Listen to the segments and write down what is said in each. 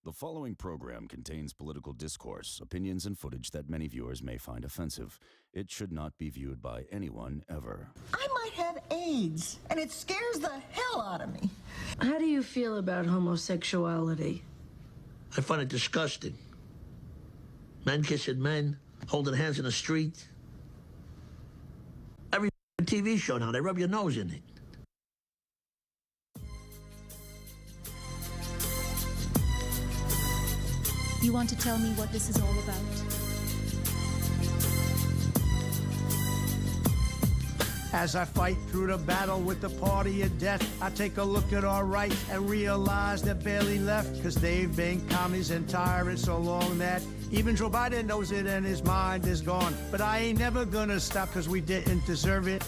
The following program contains political discourse, opinions, and footage that many viewers may find offensive. It should not be viewed by anyone ever. I might have AIDS, and it scares the hell out of me. How do you feel about homosexuality? I find it disgusting. Men kissing men, holding hands in the street. Every TV show now, they rub your nose in it. You want to tell me what this is all about? As I fight through the battle with the party of death, I take a look at our right and realize they're barely left, cause they've been commies and tyrants so long that even Joe Biden knows it and his mind is gone. But I ain't never gonna stop cause we didn't deserve it.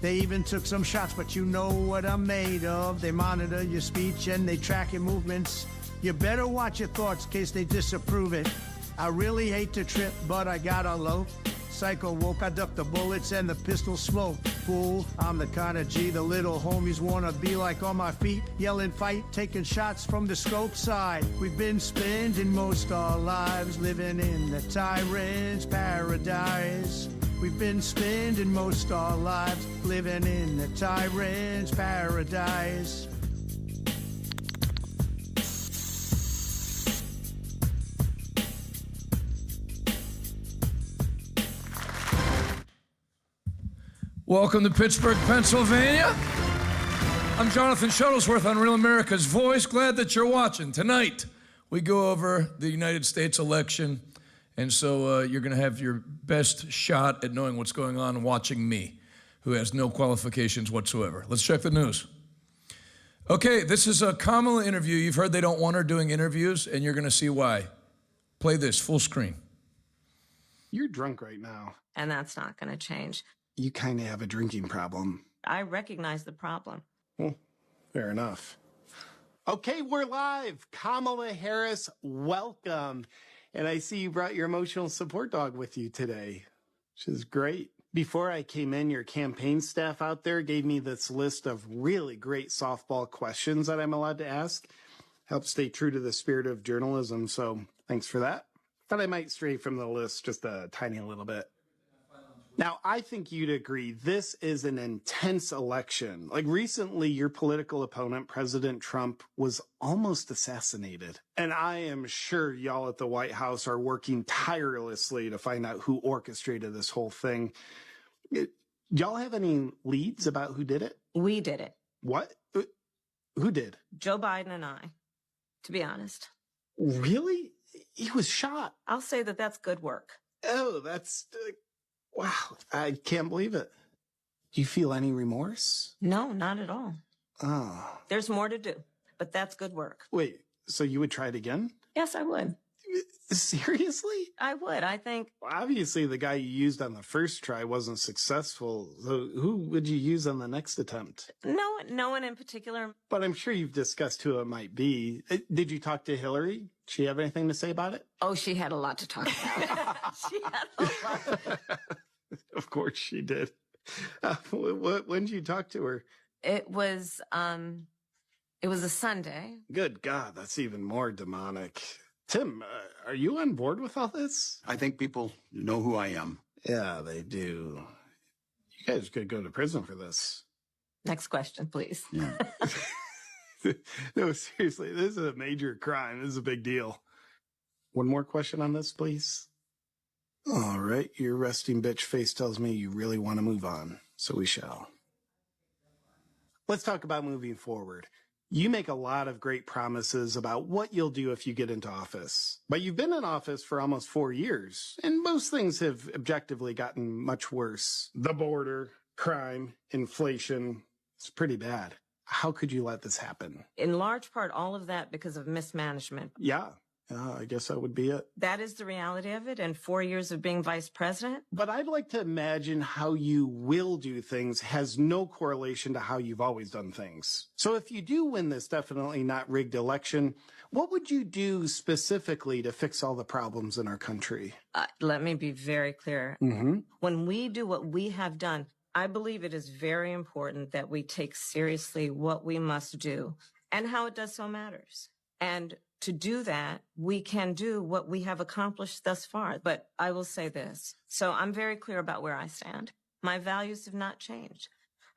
They even took some shots, but you know what I'm made of. They monitor your speech and they track your movements. You better watch your thoughts in case they disapprove it. I really hate to trip, but I gotta low. Psycho woke, I ducked the bullets and the pistol smoke. Fool, I'm the kind of G the little homies wanna be like on my feet. Yelling fight, taking shots from the scope side. We've been spending most our lives living in the tyrant's paradise. We've been spending most our lives living in the tyrant's paradise. Welcome to Pittsburgh, Pennsylvania. I'm Jonathan Shuttlesworth on Real America's Voice. Glad that you're watching. Tonight, we go over the United States election, and so you're going to have your best shot at knowing what's going on watching me, who has no qualifications whatsoever. Let's check the news. Okay, this is a Kamala interview. You've heard they don't want her doing interviews, and you're going to see why. Play this, full screen. You're drunk right now. And that's not going to change. You kind of have a drinking problem. I recognize the problem. Well, fair enough. Okay, we're live. Kamala Harris, welcome. And I see you brought your emotional support dog with you today, which is great. Before I came in, your campaign staff out there gave me this list of really great softball questions that I'm allowed to ask. Help stay true to the spirit of journalism, so thanks for that. Thought I might stray from the list just a tiny little bit. Now, I think you'd agree this is an intense election. Like recently, your political opponent, President Trump, was almost assassinated. And I am sure y'all at the White House are working tirelessly to find out who orchestrated this whole thing. Y'all have any leads about who did it? We did it. What? Who did? Joe Biden and I, to be honest. Really? He was shot. I'll say that that's good work. Oh, that's... wow, I can't believe it. Do you feel any remorse? No, not at all. Oh. There's more to do, but that's good work. Wait, so you would try it again? Yes, I would. Seriously? I would. I think... Well, obviously, the guy you used on the first try wasn't successful. So who would you use on the next attempt? No one in particular. But I'm sure you've discussed who it might be. Did you talk to Hillary? Did she have anything to say about it? Oh, she had a lot to talk about. She had a lot. Of course she did. When did you talk to her? It was a Sunday. Good God, that's even more demonic. Tim, are you on board with all this? I think people know who I am. Yeah, they do. You guys could go to prison for this. Next question, please. Yeah. No, seriously, this is a major crime. This is a big deal. One more question on this, please. All right, your resting bitch face tells me you really want to move on, so we shall. Let's talk about moving forward. You make a lot of great promises about what you'll do if you get into office. But you've been in office for almost 4 years, and most things have objectively gotten much worse. The border, crime, inflation, it's pretty bad. How could you let this happen? In large part, all of that because of mismanagement. Yeah, I guess that would be it. That is the reality of it, and 4 years of being vice president. But I'd like to imagine how you will do things has no correlation to how you've always done things. So if you do win this definitely not rigged election, what would you do specifically to fix all the problems in our country? Let me be very clear. Mm-hmm. When we do what we have done, I believe it is very important that we take seriously what we must do, and how it does so matters. And to do that, we can do what we have accomplished thus far. But I will say this. So I'm very clear about where I stand. My values have not changed.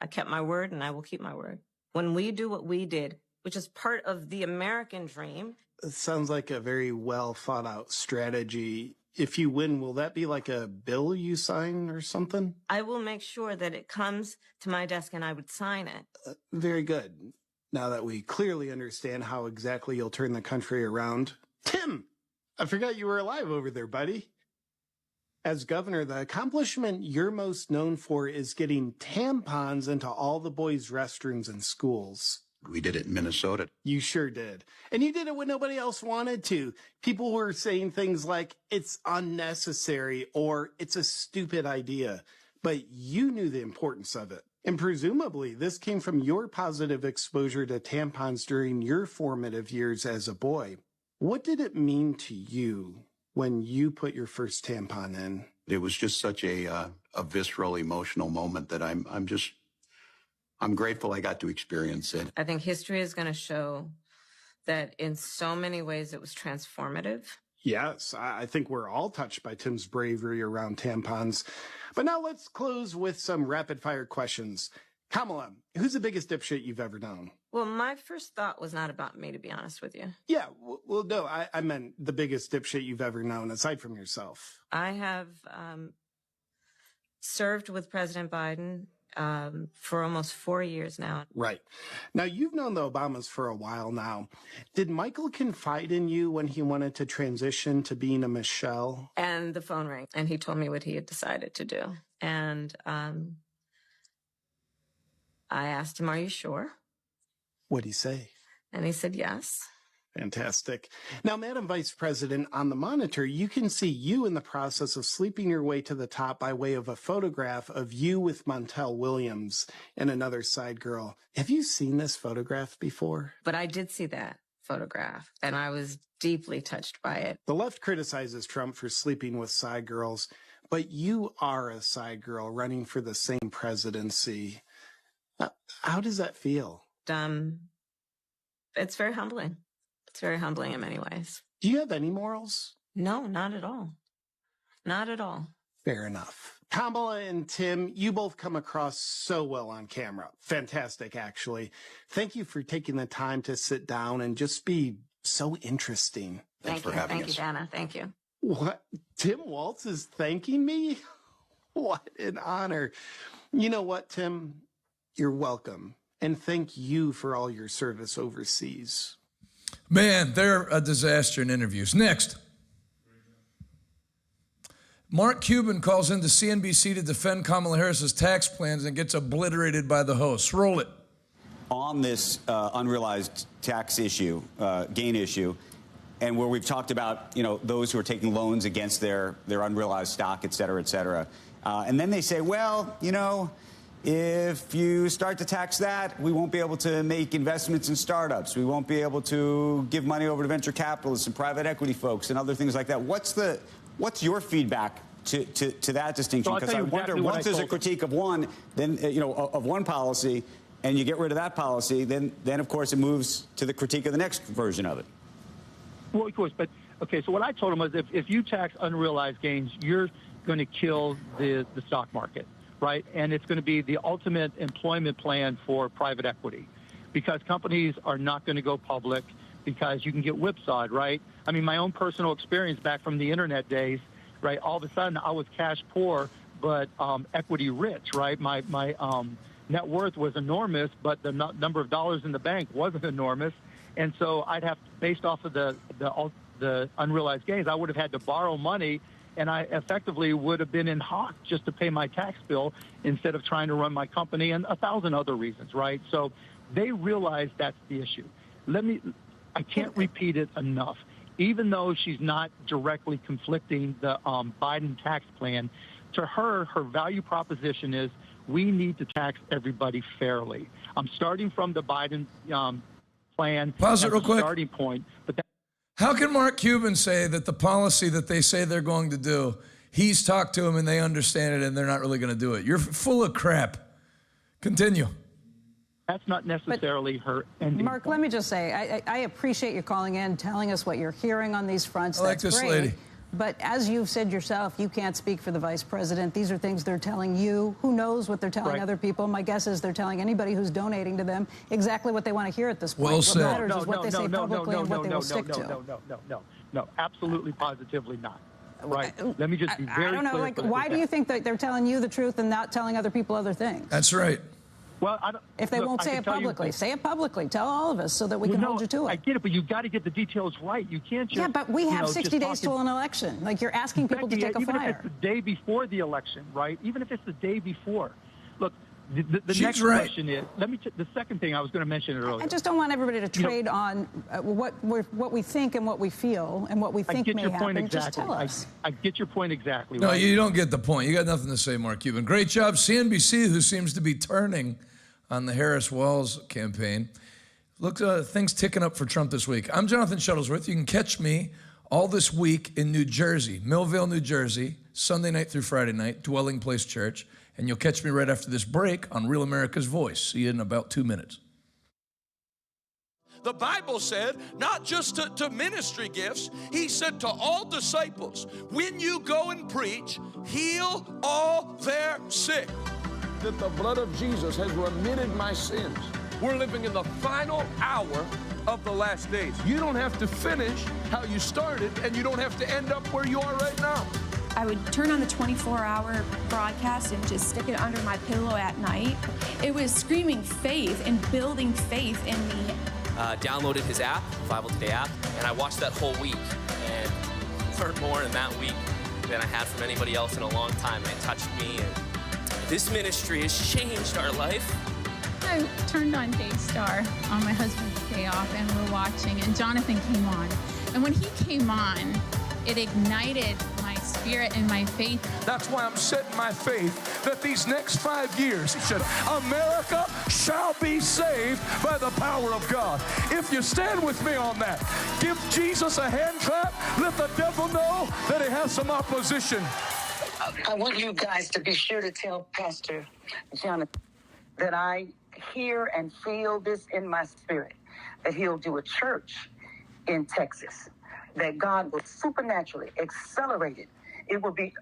I kept my word and I will keep my word. When we do what we did, which is part of the American dream. It sounds like a very well thought out strategy. If you win, will that be like a bill you sign or something? I will make sure that it comes to my desk and I would sign it. Very good. Now that we clearly understand how exactly you'll turn the country around. Tim, I forgot you were alive over there, buddy. As governor, the accomplishment you're most known for is getting tampons into all the boys' restrooms in schools. We did it in Minnesota. You sure did. And you did it when nobody else wanted to. People were saying things like, it's unnecessary or it's a stupid idea. But you knew the importance of it. And presumably, this came from your positive exposure to tampons during your formative years as a boy. What did it mean to you when you put your first tampon in? It was just such a visceral, emotional moment that I'm grateful I got to experience it. I think history is going to show that in so many ways it was transformative. Yes, I think we're all touched by Tim's bravery around tampons. But now let's close with some rapid fire questions. Kamala, who's the biggest dipshit you've ever known? Well, my first thought was not about me, to be honest with you. Yeah, well, no, I meant the biggest dipshit you've ever known, aside from yourself. I have served with President Biden for almost 4 years now. Right. Now, you've known the Obamas for a while now. Did Michael confide in you when he wanted to transition to being a Michelle? And the phone rang, and he told me what he had decided to do. And I asked him, are you sure? What'd he say? And he said, yes. Fantastic. Now, Madam Vice President, on the monitor, you can see you in the process of sleeping your way to the top by way of a photograph of you with Montel Williams and another side girl. Have you seen this photograph before? But I did see that photograph, and I was deeply touched by it. The left criticizes Trump for sleeping with side girls, but you are a side girl running for the same presidency. How does that feel? It's very humbling. It's very humbling in many ways. Do you have any morals? No, not at all. Not at all. Fair enough. Kamala and Tim, you both come across so well on camera. Fantastic, actually. Thank you for taking the time to sit down and just be so interesting. Thanks for having us. Thank you, Dana. Thank you. What? Tim Walz is thanking me? What an honor. You know what, Tim? You're welcome. And thank you for all your service overseas. Man, they're a disaster in interviews. Next. Mark Cuban calls into CNBC to defend Kamala Harris's tax plans and gets obliterated by the hosts. Roll it. On this unrealized tax issue, gain issue, and where we've talked about, those who are taking loans against their unrealized stock, et cetera, and then they say, well, if you start to tax that, we won't be able to make investments in startups. We won't be able to give money over to venture capitalists and private equity folks and other things like that. What's your feedback to that distinction? Because I wonder, once there's a critique of one, then of one policy, and you get rid of that policy, then of course it moves to the critique of the next version of it. Well, of course, but okay. So what I told him was, if you tax unrealized gains, you're going to kill the stock market. Right? And it's going to be the ultimate employment plan for private equity, because companies are not going to go public because you can get whipsawed, right? I mean, my own personal experience back from the internet days, right? All of a sudden I was cash poor, but equity rich, right? My net worth was enormous, but the number of dollars in the bank wasn't enormous. And so I'd have, based off of the unrealized gains, I would have had to borrow money, and I effectively would have been in hock just to pay my tax bill instead of trying to run my company, and 1,000 other reasons, right? So they realize that's the issue. I can't repeat it enough. Even though she's not directly conflicting the Biden tax plan, to her value proposition is we need to tax everybody fairly. I'm starting from the Biden plan. Pause it real quick. Starting point, but how can Mark Cuban say that the policy that they say they're going to do, he's talked to them and they understand it and they're not really going to do it? You're full of crap. Continue. That's not necessarily her ending. Mark, let me just say, I appreciate you calling in, telling us what you're hearing on these fronts. I like That's this great. lady. But as you've said yourself, you can't speak for the vice president. These are things they're telling you. Who knows what they're telling other people? My guess is they're telling anybody who's donating to them exactly what they want to hear at this point. Well said. What matters is what they say publicly and what they will stick to. No, absolutely, positively not. Right. Let me just be very clear. I don't know. Like, why do you think that they're telling you the truth and not telling other people other things? That's right. Well, if they won't say it publicly, say it publicly. Tell all of us so that we can hold you to it. I get it, but you've got to get the details right. You can't just... Yeah, but we have 60 days till an election. Like, you're asking people to take a flyer. Even if it's the day before the election, right? Even if it's the day before. Look, the next question is... the second thing I was going to mention earlier. I just don't want everybody to trade on what we think and what we feel and what we think may happen. Exactly. Just tell us. I get your point exactly. No, right? you don't get the point. You got nothing to say, Mark Cuban. Great job, CNBC, who seems to be turning on the Harris-Walz campaign. Look, things ticking up for Trump this week. I'm Jonathan Shuttlesworth. You can catch me all this week in New Jersey, Millvale, New Jersey, Sunday night through Friday night, Dwelling Place Church. And you'll catch me right after this break on Real America's Voice. See you in about 2 minutes. The Bible said, not just to ministry gifts, he said to all disciples, when you go and preach, heal all their sick. That the blood of Jesus has remitted my sins. We're living in the final hour of the last days. You don't have to finish how you started, and you don't have to end up where you are right now. I would turn on the 24-hour broadcast and just stick it under my pillow at night. It was screaming faith and building faith in me. Downloaded his app, Bible Today app, and I watched that whole week and learned more in that week than I had from anybody else in a long time. It touched me, and this ministry has changed our life. I turned on Daystar on my husband's day off, and we're watching, and Jonathan came on. And when he came on, it ignited my spirit and my faith. That's why I'm setting my faith that these next 5 years, he said, America shall be saved by the power of God. If you stand with me on that, give Jesus a hand clap, let the devil know that he has some opposition. I want you guys to be sure to tell Pastor Jonathan that I hear and feel this in my spirit, that he'll do a church in Texas, that God will supernaturally accelerate it. It will be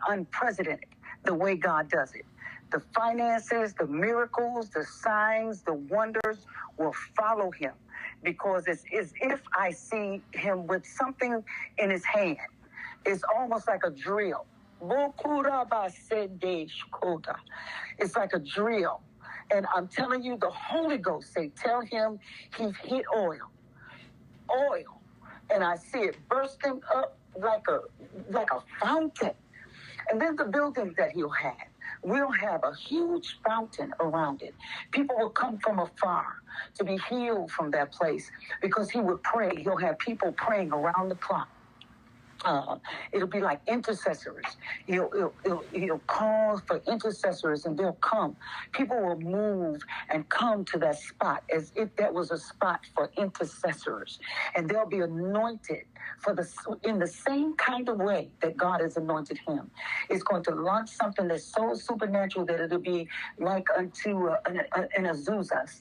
unprecedented the way God does it. The finances, the miracles, the signs, the wonders will follow him, because it's as if I see him with something in his hand. It's almost like a drill. It's like a drill. And I'm telling you, the Holy Ghost say, tell him he's hit oil. And I see it bursting up like a fountain. And then the building that he'll have, we'll have a huge fountain around it. People will come from afar to be healed from that place, because he would pray. He'll have people praying around the clock. It'll be like intercessors. He'll call for intercessors, and they'll come. People will move and come to that spot as if that was a spot for intercessors, and they'll be anointed in the same kind of way that God has anointed him. It's going to launch something that's so supernatural that it'll be like unto an Azusa.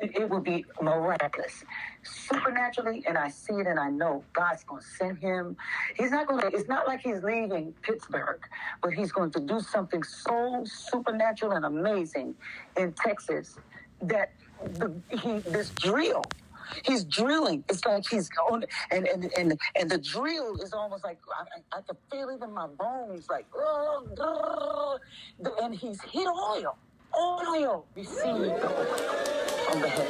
It will be miraculous, supernaturally, and I see it, and I know God's going to send him. It's not like he's leaving Pittsburgh, but he's going to do something so supernatural and amazing in Texas that this drill. He's drilling. It's like he's going, and the drill is almost like I can feel it in my bones, like, and he's hit oil. Receive the oil from the head.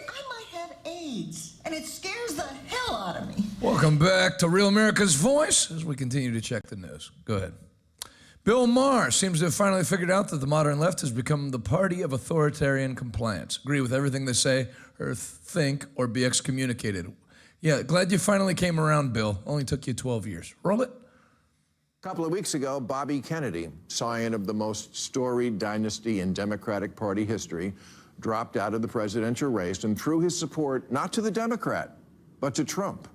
I might have AIDS, and it scares the hell out of me. Welcome back to Real America's Voice as we continue to check the news. Go ahead. Bill Maher seems to have finally figured out that the modern left has become the party of authoritarian compliance. Agree with everything they say or think or be excommunicated. Yeah, glad you finally came around, Bill. Only took you 12 years. Roll it. A couple of weeks ago, Bobby Kennedy, scion of the most storied dynasty in Democratic Party history, dropped out of the presidential race and threw his support not to the Democrat, but to Trump.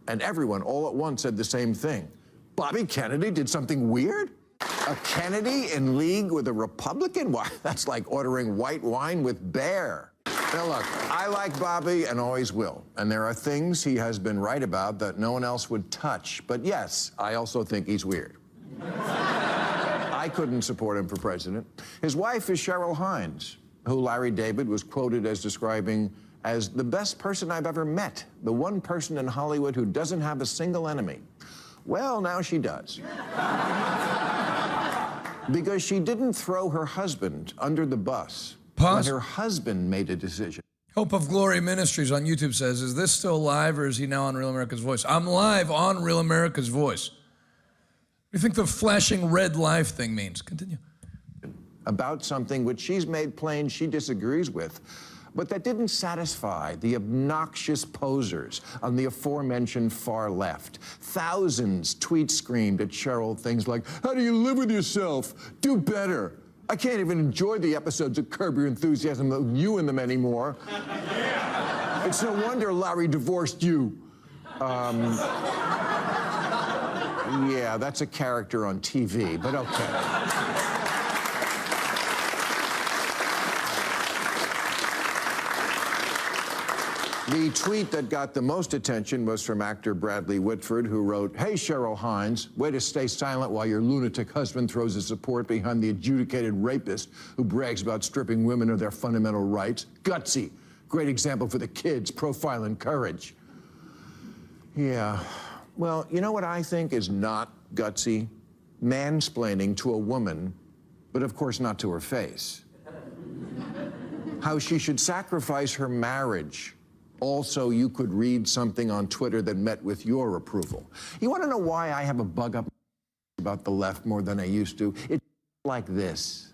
And everyone all at once said the same thing. Bobby Kennedy did something weird? A Kennedy in league with a Republican? Why, that's like ordering white wine with Bear. Now, look, I like Bobby and always will. And there are things he has been right about that no one else would touch. But yes, I also think he's weird. I couldn't support him for president. His wife is Cheryl Hines, who Larry David was quoted as describing as the best person I've ever met, the one person in Hollywood who doesn't have a single enemy. Well, now she does. Because she didn't throw her husband under the bus. Pause. When her husband made a decision. Hope of Glory Ministries on YouTube says, is this still live or is he now on Real America's Voice? I'm live on Real America's Voice. What do you think the flashing red live thing means? Continue. About something which she's made plain she disagrees with, but that didn't satisfy the obnoxious posers on the aforementioned far left. Thousands tweet screamed at Cheryl things like, how do you live with yourself? Do better. I can't even enjoy the episodes of Curb Your Enthusiasm with you in them anymore. It's no wonder Larry divorced you. Yeah, that's a character on TV, but okay. The tweet that got the most attention was from actor Bradley Whitford, who wrote, hey, Cheryl Hines, way to stay silent while your lunatic husband throws his support behind the adjudicated rapist who brags about stripping women of their fundamental rights. Gutsy. Great example for the kids, profile and courage. Yeah. Well, you know what I think is not gutsy? Mansplaining to a woman, but of course not to her face. How she should sacrifice her marriage. Also, you could read something on Twitter that met with your approval. You want to know why I have a bug up about the left more than I used to? It's like this.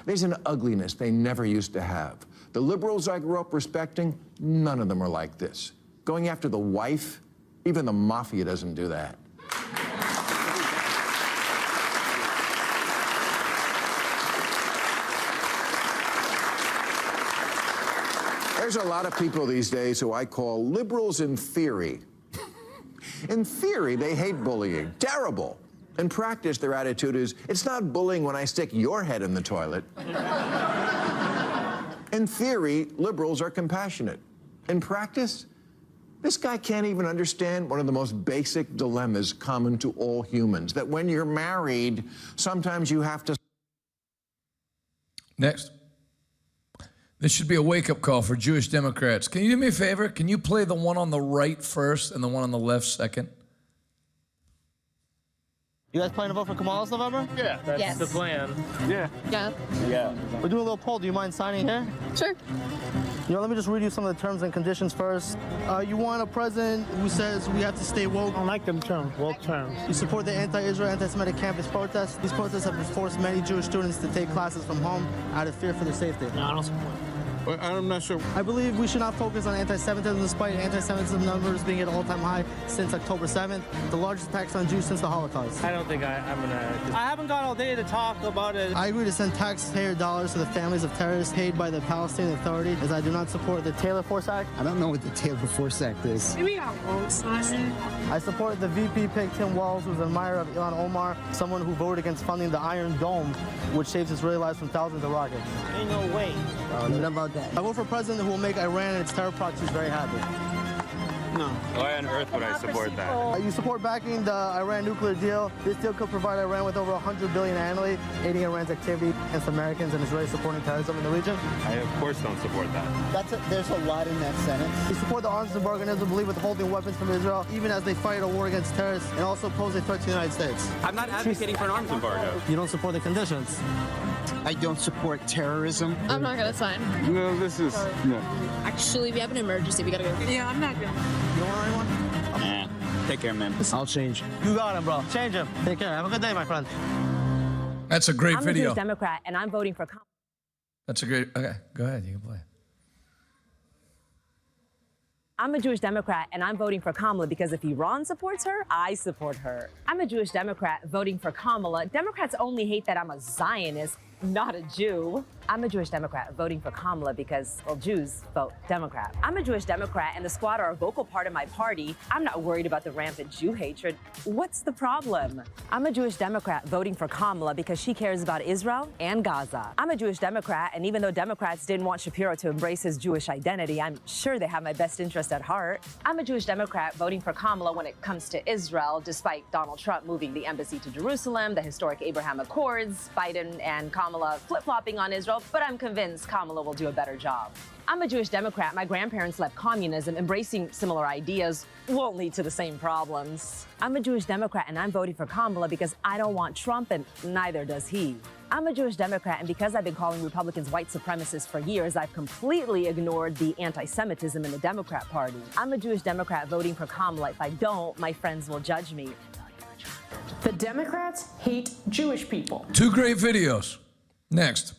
There's an ugliness they never used to have. The liberals I grew up respecting, none of them are like this. Going after the wife, even the mafia doesn't do that. There's a lot of people these days who I call liberals in theory. In theory, they hate bullying. Terrible. In practice, their attitude is, it's not bullying when I stick your head in the toilet. In theory, liberals are compassionate. In practice, this guy can't even understand one of the most basic dilemmas common to all humans, that when you're married, sometimes you have to... Next. This should be a wake-up call for Jewish Democrats. Can you do me a favor? Can you play the one on the right first and the one on the left second? You guys planning to vote for Kamala this November? Yeah, that's the plan. Yeah. Yeah. We're doing a little poll. Do you mind signing here? Sure. You know, let me just read you some of the terms and conditions first. You want a president who says we have to stay woke. I don't like them terms, woke terms. You support the anti-Israel, anti-Semitic campus protests. These protests have forced many Jewish students to take classes from home out of fear for their safety. No, I don't support it. Well, I'm not sure. I believe we should not focus on anti-Semitism despite anti-Semitism numbers being at an all-time high since October 7th, the largest attacks on Jews since the Holocaust. I don't think I'm gonna... I haven't got all day to talk about it. I agree to send taxpayer dollars to the families of terrorists paid by the Palestinian Authority, as I do not support the Taylor Force Act. I don't know what the Taylor Force Act is. Maybe I won't sign it. I support the VP pick Tim Walz, who's an admirer of Elon Omar, someone who voted against funding the Iron Dome, which saves Israeli lives from thousands of rockets. Ain't no way. What about that? I vote for a president who will make Iran and its terror proxies very happy. No. Why on earth would I support that? You support backing the Iran nuclear deal. This deal could provide Iran with over $100 billion annually, aiding Iran's activity against Americans and Israelis supporting terrorism in the region. I, of course, don't support that. There's a lot in that sentence. You support the arms embargo and believe withholding weapons from Israel, even as they fight a war against terrorists, and also pose a threat to the United States. I'm not advocating for an arms embargo. You don't support the conditions. I don't support terrorism. I'm not gonna sign. No, this is... No. Actually, we have an emergency. We gotta go. Yeah, I'm not gonna. You don't want anyone? Nah. Take care, man. I'll change. You got him, bro. Change him. Take care. Have a good day, my friend. That's a great video. I'm a Jewish Democrat, and I'm voting for... That's a great... Okay, go ahead. You can play. I'm a Jewish Democrat, and I'm voting for Kamala because if Iran supports her, I support her. I'm a Jewish Democrat voting for Kamala. Democrats only hate that I'm a Zionist. not a Jew. I'm a Jewish Democrat voting for Kamala because, well, Jews vote Democrat. I'm a Jewish Democrat and the Squad are a vocal part of my party. I'm not worried about the rampant Jew hatred. What's the problem? I'm a Jewish Democrat voting for Kamala because she cares about Israel and Gaza. I'm a Jewish Democrat, and even though Democrats didn't want Shapiro to embrace his Jewish identity, I'm sure they have my best interest at heart. I'm a Jewish Democrat voting for Kamala when it comes to Israel, despite Donald Trump moving the embassy to Jerusalem, the historic Abraham Accords, Biden and Kamala flip-flopping on Israel, but I'm convinced Kamala will do a better job. I'm a Jewish Democrat. My grandparents left communism. Embracing similar ideas won't lead to the same problems. I'm a Jewish Democrat, and I'm voting for Kamala because I don't want Trump, and neither does he. I'm a Jewish Democrat, and because I've been calling Republicans white supremacists for years, I've completely ignored the anti-Semitism in the Democrat Party. I'm a Jewish Democrat voting for Kamala. If I don't, my friends will judge me. The Democrats hate Jewish people. 2 great videos. Next.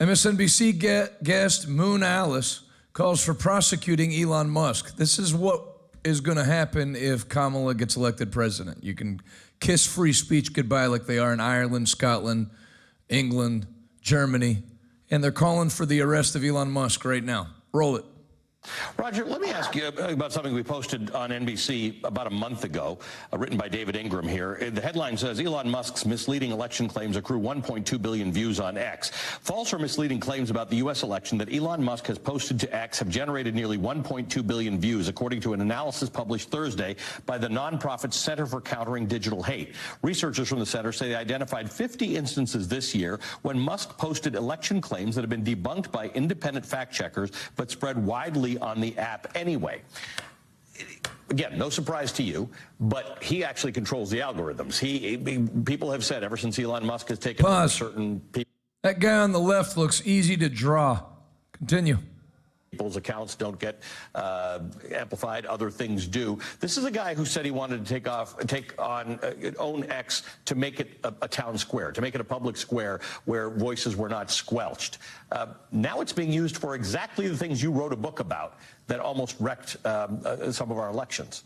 MSNBC guest Moon Alice calls for prosecuting Elon Musk. This is what is going to happen if Kamala gets elected president. You can kiss free speech goodbye like they are in Ireland, Scotland, England, Germany, and they're calling for the arrest of Elon Musk right now. Roll it. Roger, let me ask you about something we posted on NBC about a month ago, written by David Ingram here. The headline says, Elon Musk's misleading election claims accrue 1.2 billion views on X. False or misleading claims about the U.S. election that Elon Musk has posted to X have generated nearly 1.2 billion views, according to an analysis published Thursday by the nonprofit Center for Countering Digital Hate. Researchers from the center say they identified 50 instances this year when Musk posted election claims that have been debunked by independent fact-checkers but spread widely on the app anyway. Again, no surprise to you, but he actually controls the algorithms. People have said ever since Elon Musk has taken over certain people. That guy on the left looks easy to draw. Continue. People's accounts don't get amplified, other things do. This is a guy who said he wanted to own X to make it a town square, to make it a public square where voices were not squelched. Now it's being used for exactly the things you wrote a book about that almost wrecked some of our elections.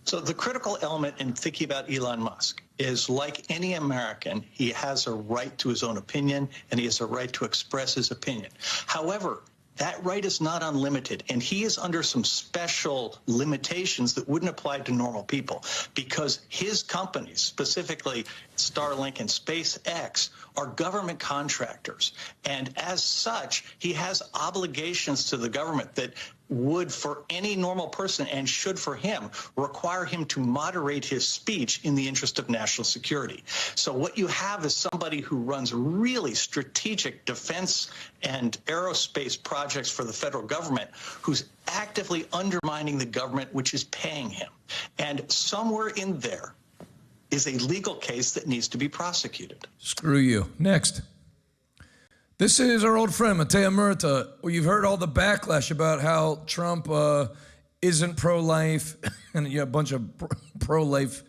So the critical element in thinking about Elon Musk is, like any American, he has a right to his own opinion, and he has a right to express his opinion. However, that right is not unlimited, and he is under some special limitations that wouldn't apply to normal people, because his companies, specifically Starlink and SpaceX, are government contractors. And as such, he has obligations to the government that would, for any normal person, and should for him, require him to moderate his speech in the interest of national security. So what you have is somebody who runs really strategic defense and aerospace projects for the federal government, who's actively undermining the government, which is paying him. And somewhere in there is a legal case that needs to be prosecuted. Screw you. Next. This is our old friend, Matteo Murta. Well, you've heard all the backlash about how Trump isn't pro-life, and you have a bunch of pro-life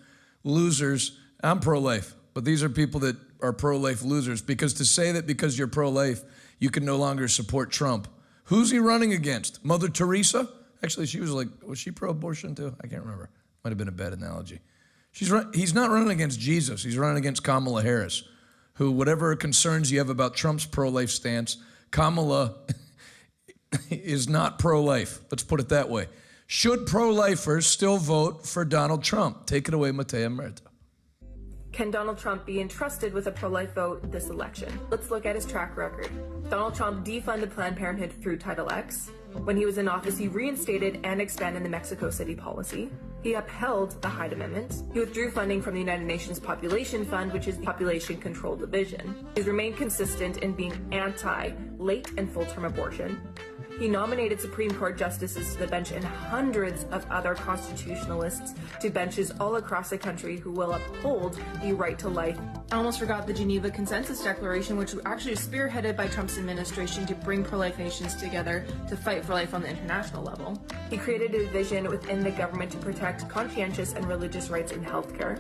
losers. I'm pro-life, but these are people that are pro-life losers, because to say that because you're pro-life, you can no longer support Trump. Who's he running against? Mother Teresa? Actually, was she pro-abortion too? I can't remember. Might have been a bad analogy. He's not running against Jesus. He's running against Kamala Harris, who, whatever concerns you have about Trump's pro-life stance, Kamala is not pro-life. Let's put it that way. Should pro-lifers still vote for Donald Trump? Take it away, Matteo Murta. Can Donald Trump be entrusted with a pro-life vote this election? Let's look at his track record. Donald Trump defunded Planned Parenthood through Title X. When he was in office, he reinstated and expanded the Mexico City policy. He upheld the Hyde Amendment. He withdrew funding from the United Nations Population Fund, which is the Population Control Division. He's remained consistent in being anti-late and full-term abortion. He nominated Supreme Court justices to the bench and hundreds of other constitutionalists to benches all across the country who will uphold the right to life. I almost forgot the Geneva Consensus Declaration, which actually was spearheaded by Trump's administration to bring pro-life nations together to fight for life on the international level. He created a division within the government to protect conscientious and religious rights in healthcare.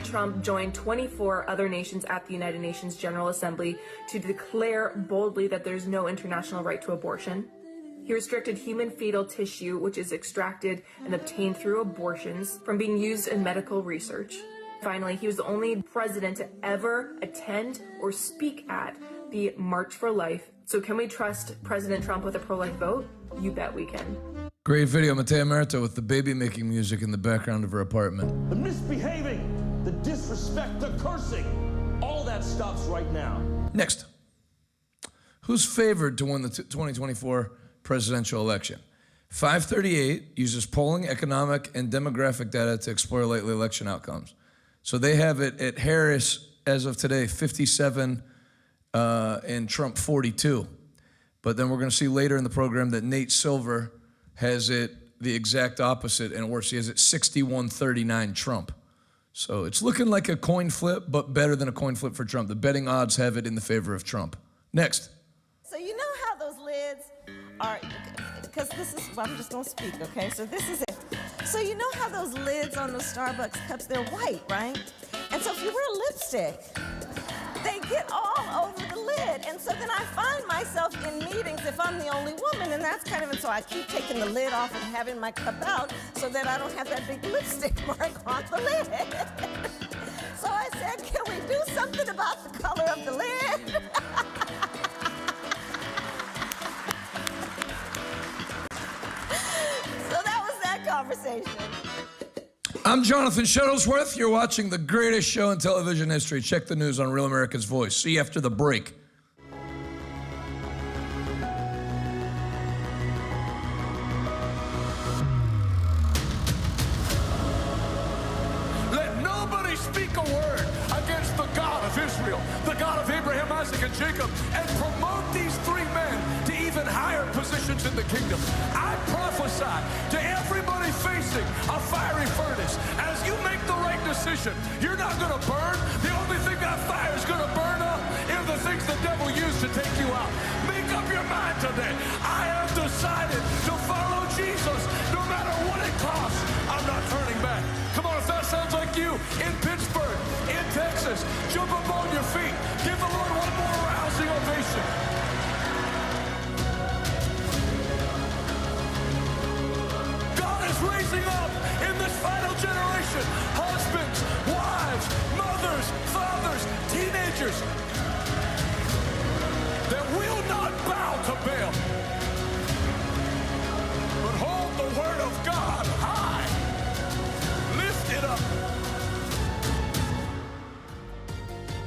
Trump joined 24 other nations at the United Nations General Assembly to declare boldly that there's no international right to abortion. He restricted human fetal tissue, which is extracted and obtained through abortions, from being used in medical research. Finally, he was the only president to ever attend or speak at the March for Life. So can we trust President Trump with a pro-life vote? You bet we can. Great video, Matea Merta with the baby making music in the background of her apartment. The misbehaving, the disrespect, the cursing, all that stops right now. Next. Who's favored to win the 2024 presidential election? 538 uses polling, economic, and demographic data to explore likely election outcomes. So they have it at Harris, as of today, 57, and Trump 42. But then we're going to see later in the program that Nate Silver has it the exact opposite and worse. He has it 61-39 Trump. So it's looking like a coin flip, but better than a coin flip for Trump. The betting odds have it in the favor of Trump. Next. So you know how those lids are, because this is, well, I'm just going to speak, okay? So this is it. So you know how those lids on those Starbucks cups, they're white, right? And so if you wear lipstick, they get all over the lid. And so then I find myself in meetings if I'm the only woman, and that's kind of, and so I keep taking the lid off and having my cup out so that I don't have that big lipstick mark on the lid. So I said, can we do something about the color of the lid? So that was that conversation. I'm Jonathan Shuttlesworth. You're watching the greatest show in television history. Check the news on Real America's Voice. See you after the break. Let nobody speak a word against the God of Israel, the God of Abraham, Isaac, and Jacob, and promote these three men to even higher positions in the kingdom. I prophesy to everybody facing a fiery furnace, as you make the right decision, you're not going to burn. The only thing that fire is going to burn up are the things the devil used to take you out. Make up your mind today. I have decided to follow Jesus no matter what it costs. I'm not turning back. Come on, if that sounds like you, in Pittsburgh, in Texas, jump up on your feet. Give the Lord one more rousing ovation. God is raising up in this final generation husbands, wives, mothers, fathers, teenagers that will not bow to Baal, but hold the word of God high. Lift it up.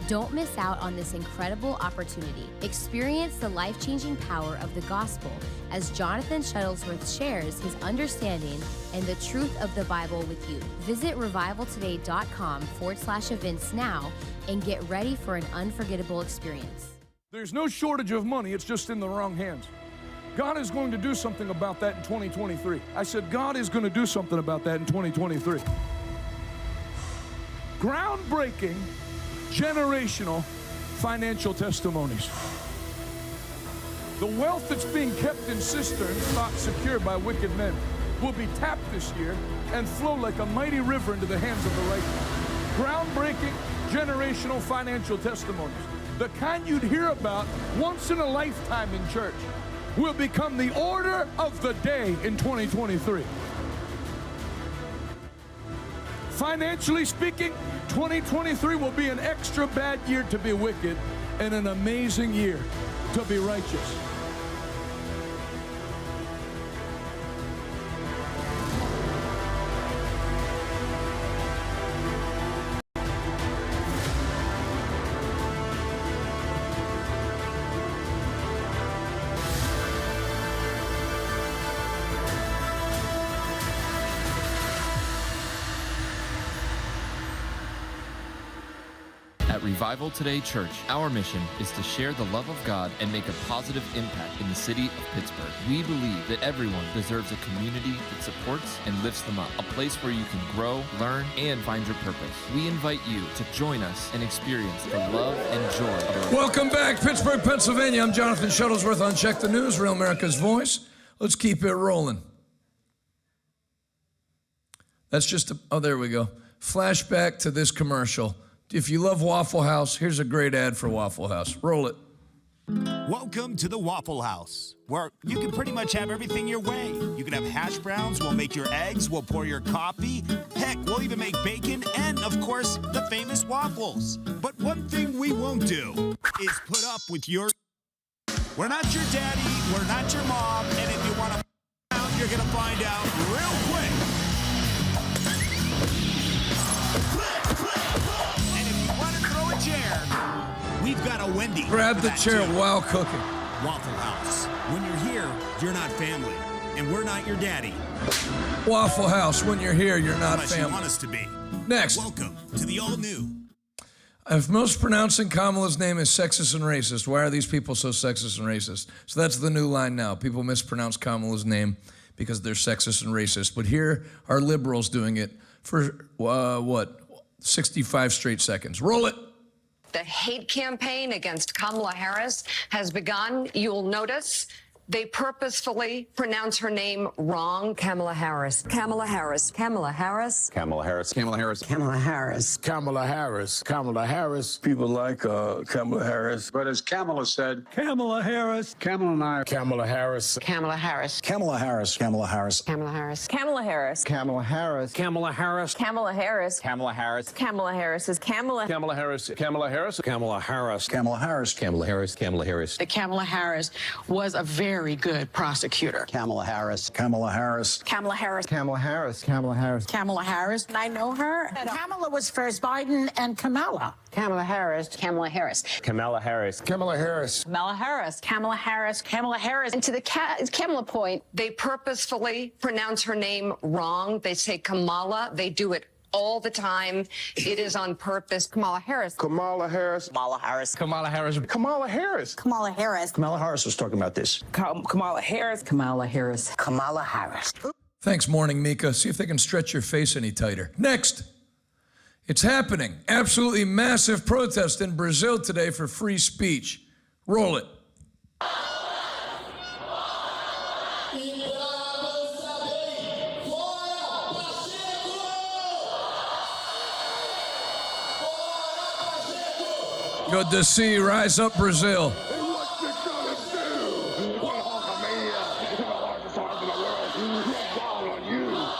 Don't miss out on this incredible opportunity. Experience the life-changing power of the gospel as Jonathan Shuttlesworth shares his understanding and the truth of the Bible with you. Visit revivaltoday.com/events now and get ready for an unforgettable experience. There's no shortage of money, it's just in the wrong hands. God is going to do something about that in 2023. I said God is going to do something about that in 2023. Groundbreaking, generational financial testimonies. The wealth that's being kept in cisterns, thought secure by wicked men, will be tapped this year and flow like a mighty river into the hands of the righteous. Groundbreaking, generational financial testimonies, the kind you'd hear about once in a lifetime in church, will become the order of the day in 2023. Financially speaking, 2023 will be an extra bad year to be wicked and an amazing year to be righteous. At Revival Today Church, our mission is to share the love of God and make a positive impact in the city of Pittsburgh. We believe that everyone deserves a community that supports and lifts them up, a place where you can grow, learn, and find your purpose. We invite you to join us and experience the love and joy of our Welcome back, Pittsburgh, Pennsylvania. I'm Jonathan Shuttlesworth on Check the News, Real America's Voice. Let's keep it rolling. That's just, oh, there we go. Flashback to this commercial. If you love Waffle House, here's a great ad for Waffle House. Roll it. Welcome to the Waffle House, where you can pretty much have everything your way. You can have hash browns, we'll make your eggs, we'll pour your coffee. Heck, we'll even make bacon and, of course, the famous waffles. But one thing we won't do is put up with your... We're not your daddy, we're not your mom, and if you want to out, you're going to find out real quick. And if you want to throw a chair, we've got a Wendy. Grab the chair while cooking. Waffle House. When you're here, you're not family, and we're not your daddy. Waffle House. When you're here, you're not Unless family. you want us to be. Next. Welcome to the all-new. If most pronouncing Kamala's name is sexist and racist, why are these people so sexist and racist? So that's the new line now. People mispronounce Kamala's name because they're sexist and racist. But here are liberals doing it for, 65 straight seconds. Roll it. The hate campaign against Kamala Harris has begun. You'll notice they purposefully pronounce her name wrong. Kamala Harris. Kamala Harris. Kamala Harris. Kamala Harris. Kamala Harris. Kamala Harris. Kamala Harris. Kamala Harris. People like Kamala Harris. But as Kamala said, Kamala Harris. Kamala and I. Kamala Harris. Kamala Harris. Kamala Harris. Kamala Harris. Kamala Harris. Kamala Harris. Kamala Harris. Kamala Harris. Kamala Harris. Kamala Harris. Kamala Harris is Kamala. Kamala Harris. Kamala Harris. Kamala Harris. Kamala Harris. Kamala Harris. Kamala Harris. Kamala Harris was a very good prosecutor. Kamala Harris. Kamala Harris. Kamala Harris. Kamala Harris. Kamala Harris. Kamala Harris. I know her. Kamala was first Biden and Kamala. Kamala Harris. Kamala Harris. Kamala Harris. Kamala Harris. Kamala Harris. Kamala Harris. Kamala Harris. And to the Kamala point, They purposefully pronounce her name wrong. They say Kamala. They do it all the time. It is on purpose. Kamala Harris. Kamala Harris. Kamala Harris. Kamala Harris. Kamala Harris. Kamala Harris. Kamala Harris was talking about this. Kamala Harris. Kamala Harris. Kamala Harris. Thanks, Morning Mika. See if they can stretch your face any tighter. Next. It's happening. Absolutely massive protest in Brazil today for free speech. Roll it. Good to see you. Rise up, Brazil.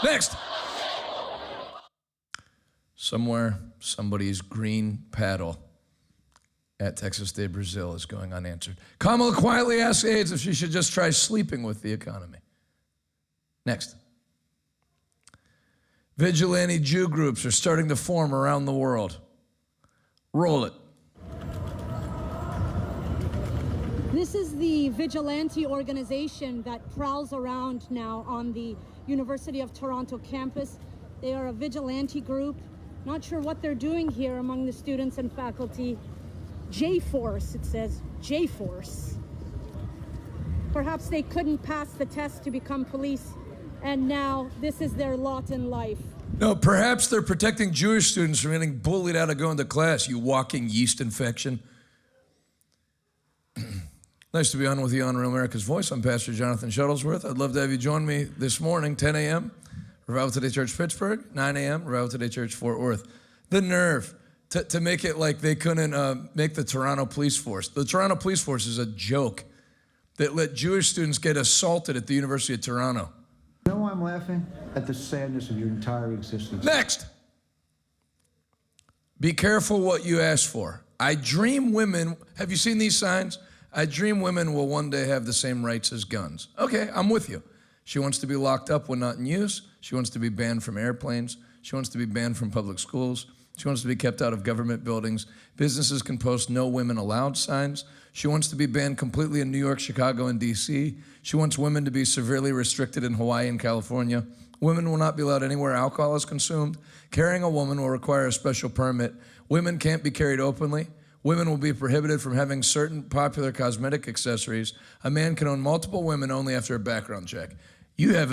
Next. Somewhere, somebody's green paddle at Texas de Brazil is going unanswered. Kamala quietly asks aides if she should just try sleeping with the economy. Next. Vigilante Jew groups are starting to form around the world. Roll it. This is the vigilante organization that prowls around now on the University of Toronto campus. They are a vigilante group. Not sure what they're doing here among the students and faculty. J-Force, it says, J-Force. Perhaps they couldn't pass the test to become police, and now this is their lot in life. No, perhaps they're protecting Jewish students from getting bullied out of going to class, you walking yeast infection. Nice to be on with you on Real America's Voice. I'm Pastor Jonathan Shuttlesworth. I'd love to have you join me this morning, 10 a.m., Revival Today Church Pittsburgh, 9 a.m., Revival Today Church Fort Worth. The nerve to make it like they couldn't make the Toronto Police Force. The Toronto Police Force is a joke that let Jewish students get assaulted at the University of Toronto. You know why I'm laughing? At the sadness of your entire existence. Next. Be careful what you ask for. I dream women, have you seen these signs? I dream women will one day have the same rights as guns. Okay, I'm with you. She wants to be locked up when not in use. She wants to be banned from airplanes. She wants to be banned from public schools. She wants to be kept out of government buildings. Businesses can post no women allowed signs. She wants to be banned completely in New York, Chicago, and D.C. She wants women to be severely restricted in Hawaii and California. Women will not be allowed anywhere alcohol is consumed. Carrying a woman will require a special permit. Women can't be carried openly. Women will be prohibited from having certain popular cosmetic accessories. A man can own multiple women only after a background check. You have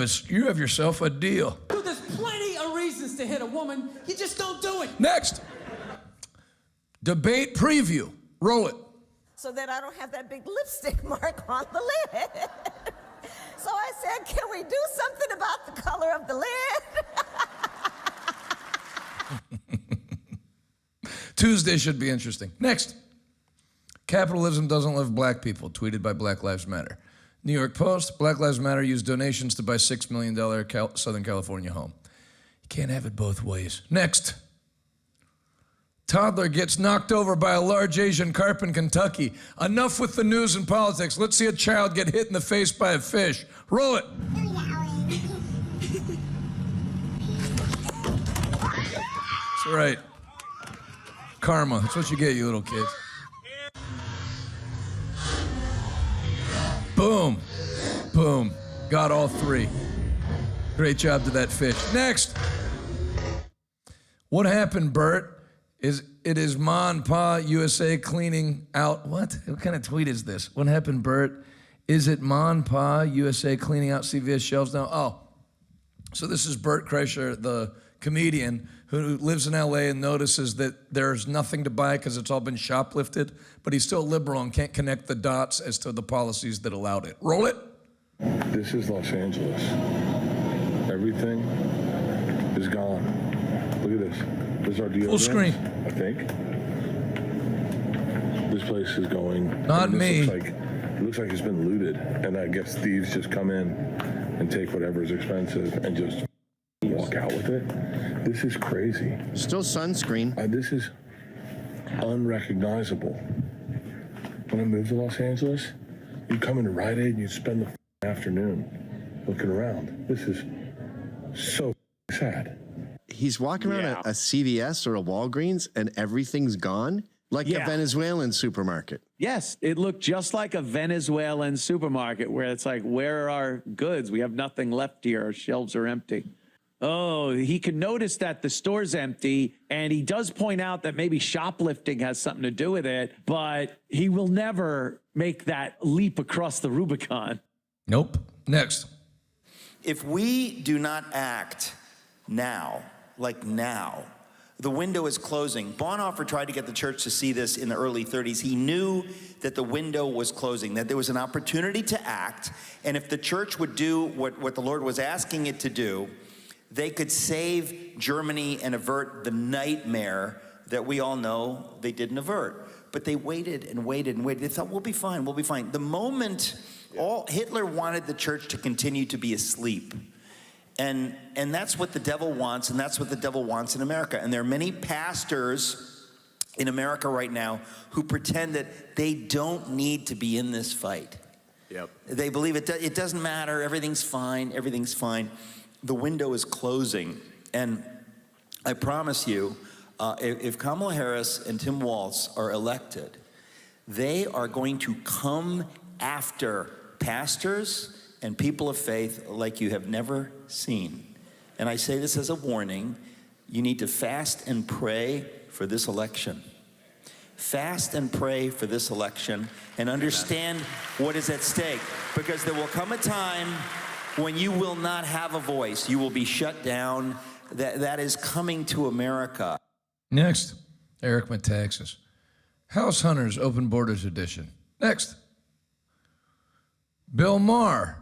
yourself a deal. Dude, there's plenty of reasons to hit a woman. You just don't do it. Next. Debate preview. Roll it. So that I don't have that big lipstick mark on the lid. So I said, can we do something about the color of the lid? Tuesday should be interesting. Next. Capitalism doesn't love black people, tweeted by Black Lives Matter. New York Post, Black Lives Matter used donations to buy $6 million Southern California home. You can't have it both ways. Next. Toddler gets knocked over by a large Asian carp in Kentucky. Enough with the news and politics. Let's see a child get hit in the face by a fish. Roll it. That's right. Karma. That's what you get, you little kids. Boom. Boom. Got all three. Great job to that fish. Next. What happened, Bert? It is Ma and Pa USA cleaning out. What? What kind of tweet is this? What happened, Bert? Is it Ma and Pa USA cleaning out CVS shelves now? Oh. So this is Bert Kreischer, the comedian who lives in LA and notices that there's nothing to buy because it's all been shoplifted, but he's still liberal and can't connect the dots as to the policies that allowed it. Roll it. This is Los Angeles. Everything is gone. Look at this. This is our deal. Full screen. I think. This place is going. Not me. It looks like it's been looted, and I guess thieves just come in and take whatever's expensive and just walk out with it. This is crazy. Still sunscreen. This is unrecognizable. When I moved to Los Angeles, you'd come into Rite Aid and you'd spend the afternoon looking around. This is so sad. He's walking around a CVS or a Walgreens and everything's gone? Like a Venezuelan supermarket. Yes, it looked just like a Venezuelan supermarket where it's like, where are our goods? We have nothing left here. Our shelves are empty. Oh, he can notice that the store's empty, and he does point out that maybe shoplifting has something to do with it, but he will never make that leap across the Rubicon. Nope. Next. If we do not act now, like now, the window is closing. Bonhoeffer tried to get the church to see this in the early 30s. He knew that the window was closing, that there was an opportunity to act, and if the church would do what the Lord was asking it to do, they could save Germany and avert the nightmare that we all know they didn't avert. But they waited and waited and waited. They thought, we'll be fine, we'll be fine. The moment Hitler wanted the church to continue to be asleep. And that's what the devil wants, and that's what the devil wants in America. And there are many pastors in America right now who pretend that they don't need to be in this fight. Yep. They believe it doesn't matter, everything's fine, everything's fine. The window is closing. And I promise you, if Kamala Harris and Tim Walz are elected, they are going to come after pastors and people of faith like you have never seen. And I say this as a warning. You need to fast and pray for this election. Fast and pray for this election and understand what is at stake. Because there will come a time when you will not have a voice. You will be shut down. That is coming to America. Next, Eric Metaxas. House Hunters Open Borders Edition. Next. Bill Maher.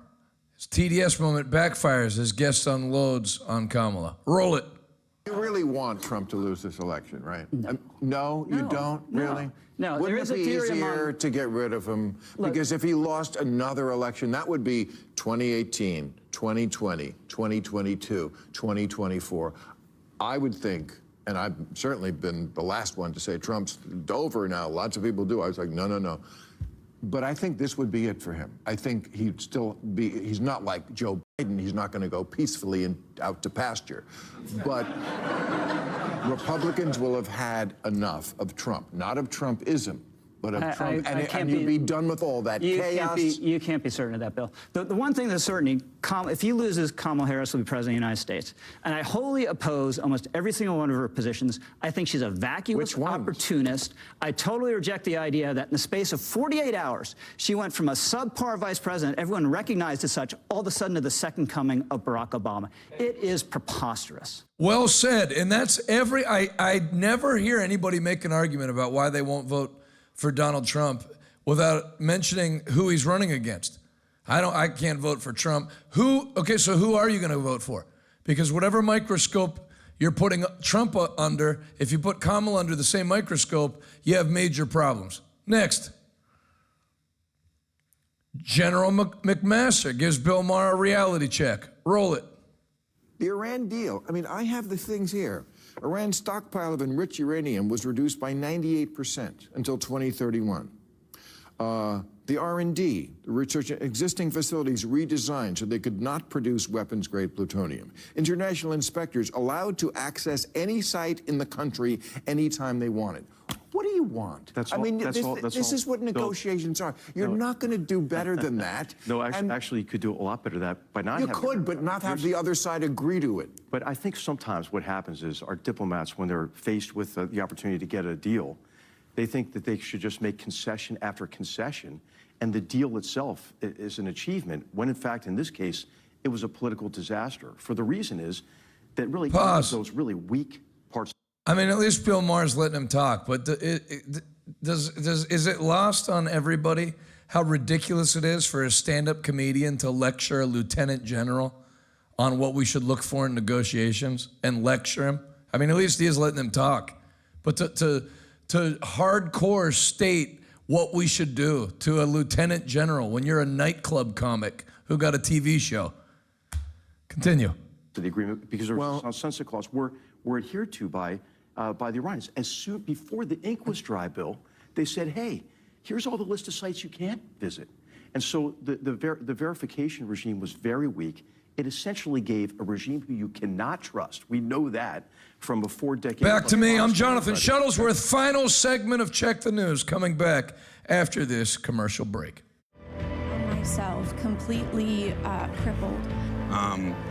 His TDS moment backfires as guest unloads on Kamala. Roll it. You really want Trump to lose this election, right? No, you don't, really? No, Wouldn't there is it a be theory easier to get rid of him? Because if he lost another election, that would be 2018, 2020, 2022, 2024. I would think, and I've certainly been the last one to say Trump's over now. Lots of people do. I was like, no. But I think this would be it for him. I think he'd still be, he's not like Joe Biden. He's not going to go peacefully and out to pasture. But Republicans will have had enough of Trump, not of Trumpism, but of Trump. And you'd be done with all that chaos. You can't be certain of that, Bill. The one thing that's certain, if he loses, Kamala Harris will be president of the United States. And I wholly oppose almost every single one of her positions. I think she's a vacuous opportunist. I totally reject the idea that in the space of 48 hours, she went from a subpar vice president, everyone recognized as such, all of a sudden to the second coming of Barack Obama. It is preposterous. Well said. And that's I never hear anybody make an argument about why they won't vote for Donald Trump without mentioning who he's running against. I can't vote for Trump. Okay, so who are you going to vote for? Because whatever microscope you're putting Trump under, if you put Kamala under the same microscope, you have major problems. Next. General McMaster gives Bill Maher a reality check. Roll it. The Iran deal, I mean, I have the things here. Iran's stockpile of enriched uranium was reduced by 98% until 2031. The R&D, the research existing facilities redesigned so they could not produce weapons-grade plutonium. International inspectors allowed to access any site in the country anytime they wanted. What do you want? That's I all, mean, that's this, all, that's this all. is what negotiations are. You're not going to do better than that. No, actually, you could do a lot better than that by not You having... could, but not have the other side agree to it. But I think sometimes what happens is our diplomats, when they're faced with the opportunity to get a deal, they think that they should just make concession after concession, and the deal itself is an achievement, when in fact, in this case, it was a political disaster. For the reason is that really those really weak parts. I mean, at least Bill Maher's letting him talk, but is it lost on everybody how ridiculous it is for a stand-up comedian to lecture a lieutenant general on what we should look for in negotiations and lecture him? I mean, at least he is letting him talk. But to hardcore state what we should do to a lieutenant general when you're a nightclub comic who got a TV show. Continue. To the agreement, because there's a sunset clause were adhered to by the Iranians. As soon before the ink was dry, Bill, they said, hey, here's all the list of sites you can't visit. And so the verification regime was very weak. It essentially gave a regime who you cannot trust. We know that from a 4-decade... Back to me. I'm Jonathan Shuttlesworth. Final segment of Check the News coming back after this commercial break. Myself completely crippled.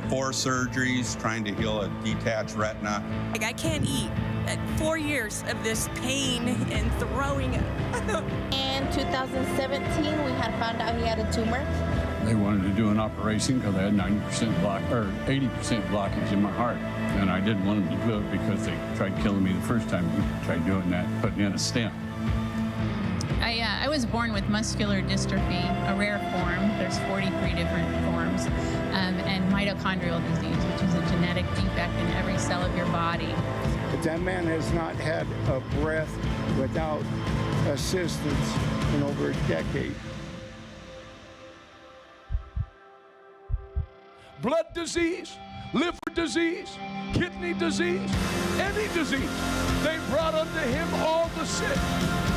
4 surgeries, trying to heal a detached retina. Like, I can't eat. 4 years of this pain and throwing up. In 2017, we had found out he had a tumor. They wanted to do an operation because I had 90% block or 80% blockage in my heart, and I didn't want them to do it because they tried killing me the first time we tried doing that, putting in a stent. I was born with muscular dystrophy, a rare form. There's 43 different forms, and mitochondrial disease, which is a genetic defect in every cell of your body. But that man has not had a breath without assistance in over a decade. Blood disease, liver disease, kidney disease, any disease. They brought unto him all the sick.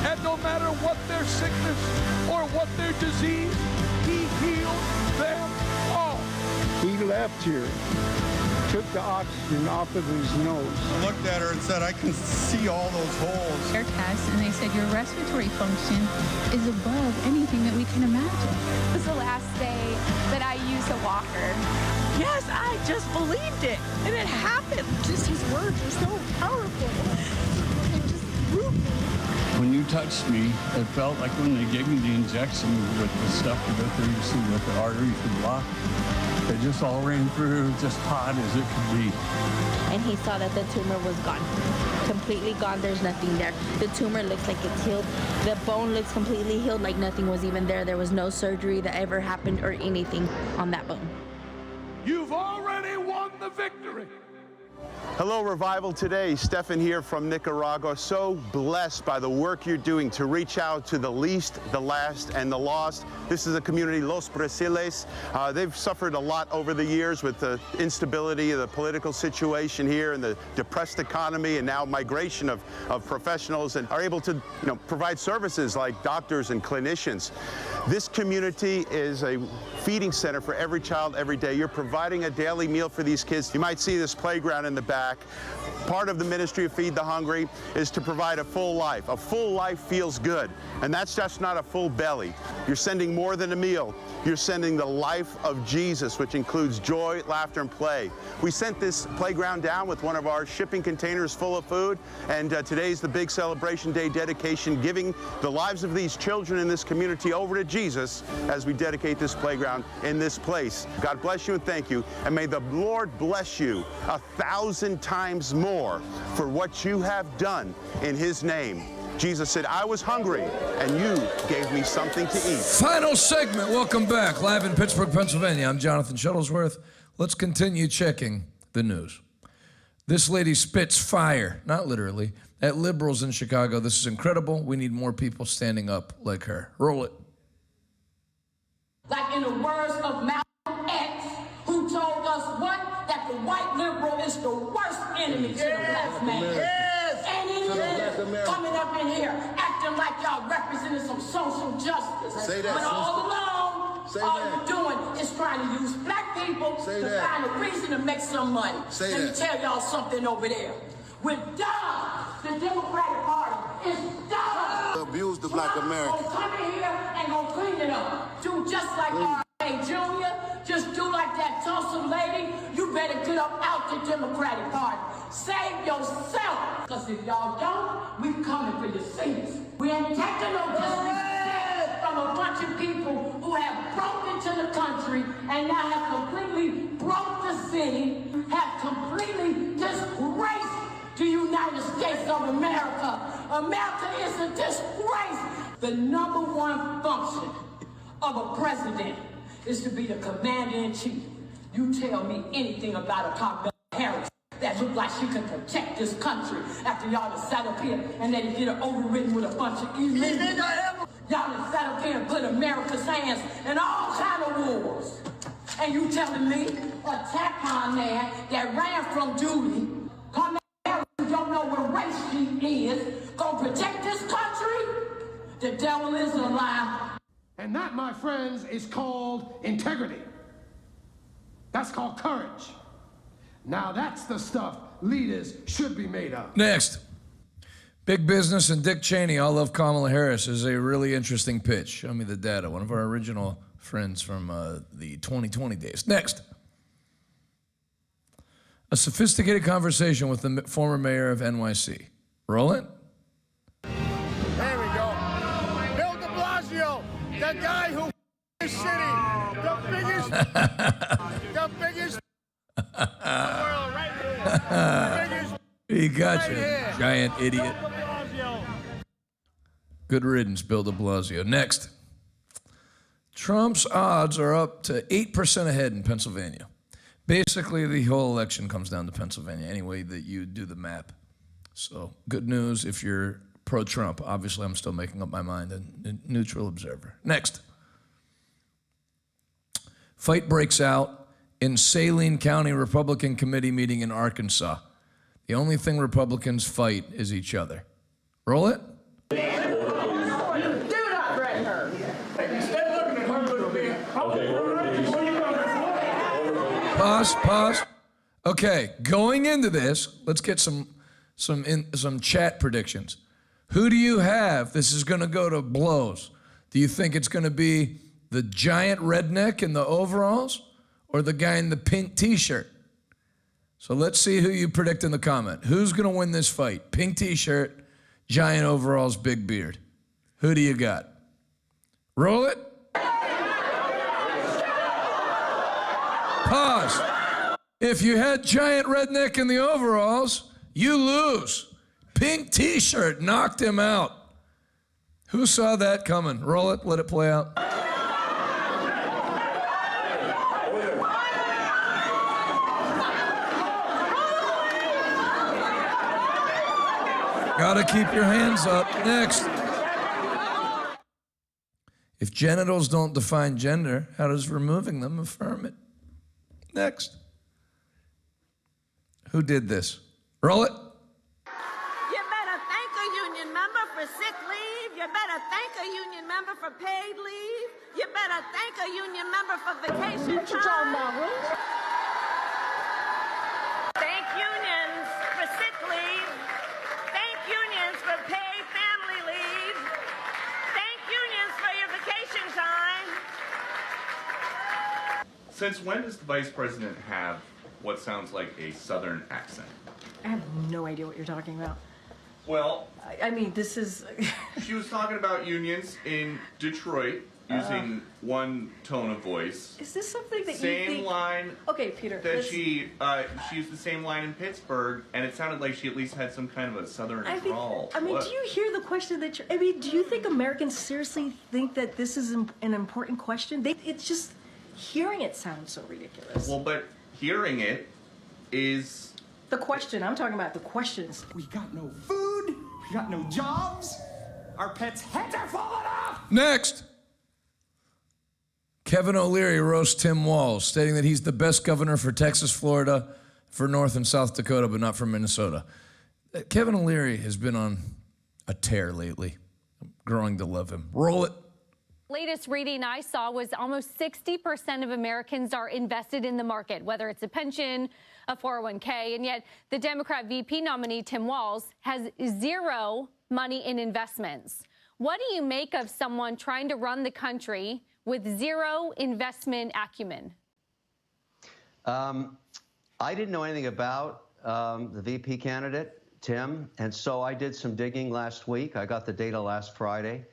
And no matter what their sickness or what their disease, he healed them all. He left here, took the oxygen off of his nose. I looked at her and said, I can see all those holes. Their test, and they said your respiratory function is above anything that we can imagine. This was the last day that I used a walker. Yes, I just believed it, and it happened. Just his words were so powerful. It just moved me. When you touched me, it felt like when they gave me the injection with the stuff to go through, you see what the arteries would block. It just all ran through, just hot as it could be. And he saw that the tumor was gone. Completely gone, there's nothing there. The tumor looks like it's healed. The bone looks completely healed, like nothing was even there. There was no surgery that ever happened or anything on that bone. You've already won the victory. Hello, Revival Today. Stefan here from Nicaragua. So blessed by the work you're doing to reach out to the least, the last, and the lost. This is a community, Los Brasiles. They've suffered a lot over the years with the instability of the political situation here and the depressed economy, and now migration of professionals, and are able to provide services like doctors and clinicians. This community is a feeding center for every child every day. You're providing a daily meal for these kids. You might see this playground in the back. Part of the ministry of Feed the Hungry is to provide a full life. A full life feels good, and that's just not a full belly. You're sending more than a meal. You're sending the life of Jesus, which includes joy, laughter, and play. We sent this playground down with one of our shipping containers full of food, and today's the big celebration day dedication, giving the lives of these children in this community over to Jesus as we dedicate this playground in this place. God bless you and thank you, and may the Lord bless you 1,000 times more for what you have done in His name. Jesus said, I was hungry, and you gave me something to eat. Final segment. Welcome back. Live in Pittsburgh, Pennsylvania. I'm Jonathan Shuttlesworth. Let's continue checking the news. This lady spits fire, not literally, at liberals in Chicago. This is incredible. We need more people standing up like her. Roll it. Like in the words of Malcolm X, who told us what? That the white liberal is the worst enemy to the black man. Yes. And it is coming up in here, acting like y'all representing some social justice. Say that, when all along, all you're doing is trying to use black people to find a reason to make some money. Let me tell y'all something over there. We're done. The Democratic Party is done. Abuse the black American. Gonna come in here and gonna clean it up. Do just like R.A. Jr. Just do like that Tulsa lady. You better get up out the Democratic Party. Save yourself. Because if y'all don't, we coming for your seats. We ain't taking no disrespect from a bunch of people who have broke into the country and now have completely broke the city, have completely disgraced the United States of America. America is a disgrace. The number one function of a president is to be the commander-in-chief. You tell me anything about a Kamala Harris that look like she can protect this country after y'all done sat up here and let it get overridden with a bunch of illegals. Y'all done sat up here and put America's hands in all kind of wars. And you telling me attack my man that ran from duty, Kamala Harris who don't know what race she is, gonna protect this country? The devil is a lie. And that, my friends, is called integrity. That's called courage. Now that's the stuff leaders should be made of. Next. Big Business and Dick Cheney all love Kamala Harris is a really interesting pitch. Show me the data. One of our original friends from the 2020 days. Next. A sophisticated conversation with the former mayor of NYC. Roll it. There we go. Bill de Blasio, the guy who this city, the biggest in the world right here. The biggest He got right you, here. giant idiot. Bill de Blasio. Good riddance, Bill de Blasio. Next. Trump's odds are up to 8% ahead in Pennsylvania. Basically, the whole election comes down to Pennsylvania, any way that you do the map. So, good news if you're pro-Trump. Obviously, I'm still making up my mind, a neutral observer. Next. Fight breaks out in Saline County Republican Committee meeting in Arkansas. The only thing Republicans fight is each other. Roll it. Do not threaten her. Instead of looking at her with me. Pause. Okay, going into this, let's get some chat predictions. Who do you have? This is going to go to blows. Do you think it's going to be the giant redneck in the overalls or the guy in the pink T-shirt? So let's see who you predict in the comment. Who's going to win this fight? Pink T-shirt, giant overalls, big beard. Who do you got? Roll it. Pause. If you had giant redneck in the overalls, you lose. Pink T-shirt knocked him out. Who saw that coming? Roll it, let it play out. Gotta keep your hands up. Next. If genitals don't define gender, how does removing them affirm it? Next. Who did this? Roll it. You better thank a union member for sick leave. You better thank a union member for paid leave. You better thank a union member for vacation What you talking about, Rose? Thank unions for sick leave. Thank unions for paid family leave. Thank unions for your vacation time. Since when does the vice president have what sounds like a southern accent? I have no idea what you're talking about. Well, I mean, this is... she was talking about unions in Detroit using one tone of voice. Is this something that you Same think... line Okay, Peter. that she used the same line in Pittsburgh, and it sounded like she at least had some kind of a southern drawl. I mean, What? do you hear the question that you're... I mean, do you think Americans seriously think that this is an important question? It's just... Hearing it sounds so ridiculous. Well, but hearing it is... The question, I'm talking about the questions. We got no food, we got no jobs, our pets' heads are falling off! Next. Kevin O'Leary roasts Tim Walz, stating that he's the best governor for Texas, Florida, for North and South Dakota, but not for Minnesota. Kevin O'Leary has been on a tear lately. I'm growing to love him. Roll it. Latest reading I saw was almost 60% of Americans are invested in the market, whether it's a pension, a 401k, and yet the Democrat VP nominee, Tim Walz, has zero money in investments. What do you make of someone trying to run the country with zero investment acumen? I didn't know anything about the VP candidate, Tim, and so I did some digging last week. I got the data last Friday.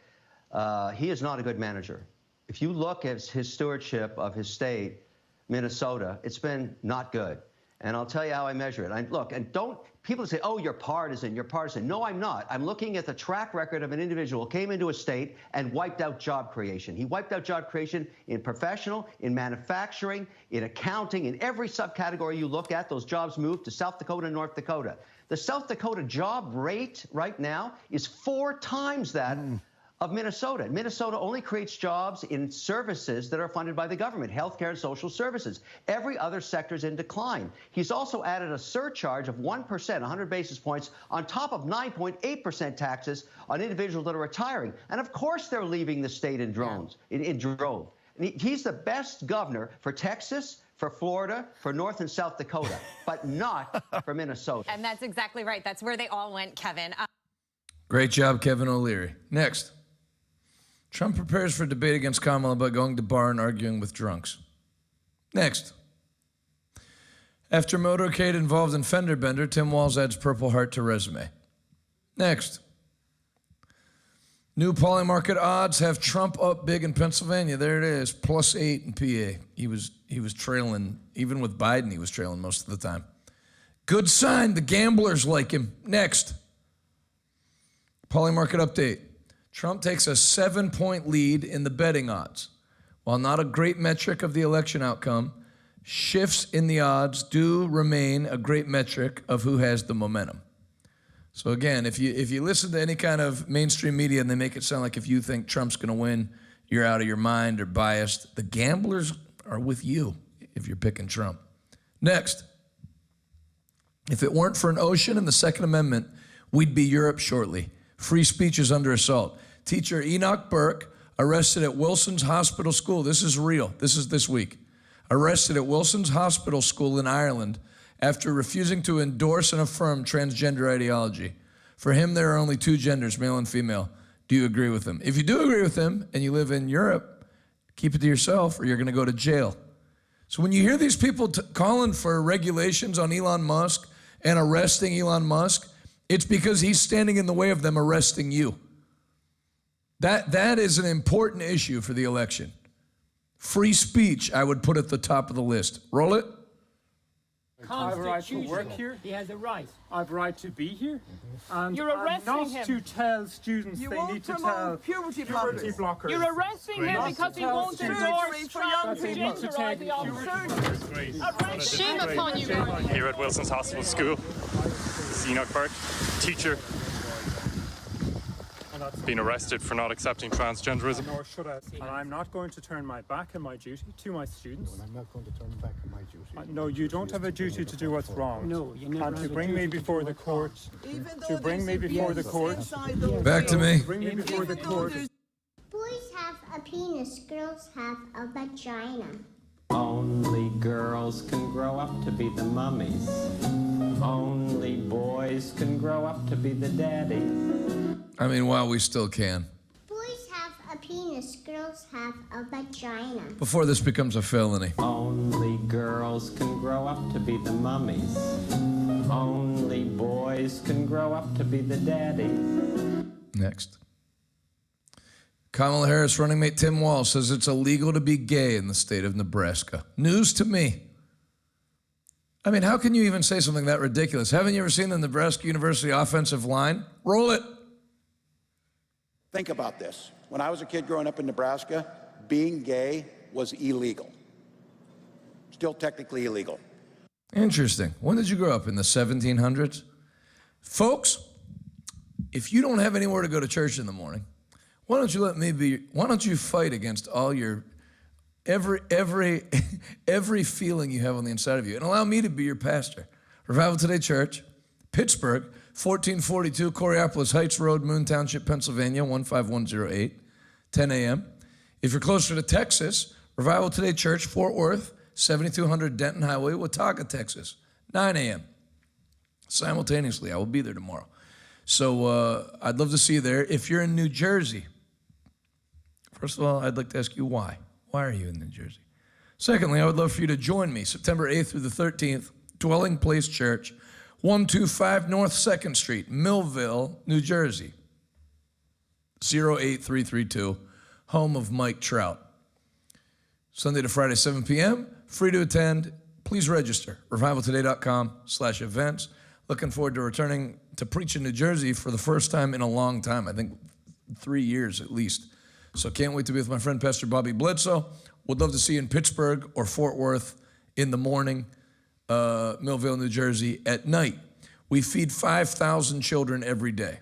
He is not a good manager. If you look at his stewardship of his state, Minnesota, it's been not good. And I'll tell you how I measure it. Look, and don't people say, oh, you're partisan, you're partisan. No, I'm not. I'm looking at the track record of an individual who came into a state and wiped out job creation. He wiped out job creation in professional, in manufacturing, in accounting, in every subcategory you look at. Those jobs moved to South Dakota and North Dakota. The South Dakota job rate right now is 4 times that of Minnesota. Minnesota only creates jobs in services that are funded by the government, healthcare and social services. Every other sector is in decline. He's also added a surcharge of 1%, 100 basis points, on top of 9.8% taxes on individuals that are retiring. And of course they're leaving the state in droves. And he's the best governor for Texas, for Florida, for North and South Dakota, but not for Minnesota. And that's exactly right. That's where they all went, Kevin. Great job, Kevin O'Leary. Next. Trump prepares for debate against Kamala by going to bar and arguing with drunks. Next. After motorcade involved in fender bender, Tim Walz adds Purple Heart to resume. Next. New polling market odds have Trump up big in Pennsylvania. There it is, +8 in PA. He was trailing, even with Biden, he was trailing most of the time. Good sign, the gamblers like him. Next. Polling market update. Trump takes a 7-point lead in the betting odds. While not a great metric of the election outcome, shifts in the odds do remain a great metric of who has the momentum. So again, if you listen to any kind of mainstream media and they make it sound like if you think Trump's going to win, you're out of your mind or biased. The gamblers are with you if you're picking Trump. Next. If it weren't for an ocean and the Second Amendment, we'd be Europe shortly. Free speech is under assault. Teacher Enoch Burke, arrested at Wilson's Hospital School. This is real. This is this week. Arrested at Wilson's Hospital School in Ireland after refusing to endorse and affirm transgender ideology. For him, there are only 2 genders, male and female. Do you agree with him? If you do agree with him and you live in Europe, keep it to yourself or you're going to go to jail. So when you hear these people calling for regulations on Elon Musk and arresting Elon Musk, it's because he's standing in the way of them arresting you. That is an important issue for the election. Free speech, I would put at the top of the list. Roll it. I have a right to work here. He has a right. I have a right to be here. And You're arresting not him. to tell students You they won't need to promote tell puberty blockers. You're arresting him because he won't endorse transgender ideology. Shame upon you, Here at Wilson's Hospital School, Enoch Burke, teacher, been arrested for not accepting transgenderism. Nor should I. And I'm not going to turn my back on my duty to my students. I'm not going to turn back on my duty. No, you don't have a duty to do what's wrong. No, you never and have to a bring me duty before the court. To bring me before the court. Back to me. Bring me before the court. Boys have a penis, girls have a vagina. Only girls can grow up to be the mummies. Only boys can grow up to be the daddies. I mean, wow, we still can. Boys have a penis, girls have a vagina. Before this becomes a felony. Only girls can grow up to be the mummies. Only boys can grow up to be the daddies. Next. Kamala Harris running mate Tim Walz says it's illegal to be gay in the state of Nebraska. News to me. I mean, how can you even say something that ridiculous? Haven't you ever seen the Nebraska University offensive line? Roll it. Think about this. When I was a kid growing up in Nebraska, being gay was illegal. Still technically illegal. Interesting. When did you grow up? In the 1700s? Folks, if you don't have anywhere to go to church in the morning, why don't you fight against all your every feeling you have on the inside of you, and allow me to be your pastor. Revival Today Church, Pittsburgh, 1442 Coriopolis Heights Road, Moon Township, Pennsylvania, 15108, 10 a.m. If you're closer to Texas, Revival Today Church, Fort Worth, 7200 Denton Highway, Watauga, Texas, 9 a.m. Simultaneously, I will be there tomorrow. So I'd love to see you there. If you're in New Jersey, first of all, I'd like to ask you why. Why are you in New Jersey? Secondly, I would love for you to join me September 8th through the 13th, Dwelling Place Church, 125 North 2nd Street, Millville, New Jersey, 08332, home of Mike Trout. Sunday to Friday, 7 p.m., free to attend. Please register, revivaltoday.com/events. Looking forward to returning to preach in New Jersey for the first time in a long time, I think 3 years at least. So can't wait to be with my friend Pastor Bobby Bledsoe. Would love to see you in Pittsburgh or Fort Worth in the morning, Millville, New Jersey at night. We feed 5,000 children every day.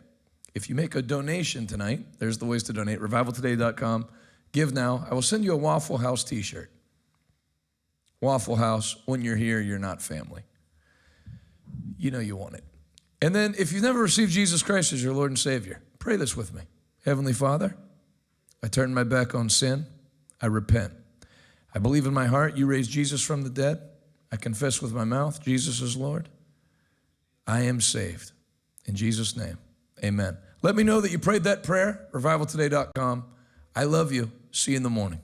If you make a donation tonight, there's the ways to donate, revivaltoday.com. Give now. I will send you a Waffle House t-shirt. Waffle House, when you're here, you're not family. You know you want it. And then if you've never received Jesus Christ as your Lord and Savior, pray this with me. Heavenly Father, I turn my back on sin. I repent. I believe in my heart you raised Jesus from the dead. I confess with my mouth Jesus is Lord. I am saved. In Jesus' name, amen. Let me know that you prayed that prayer, revivaltoday.com. I love you. See you in the morning.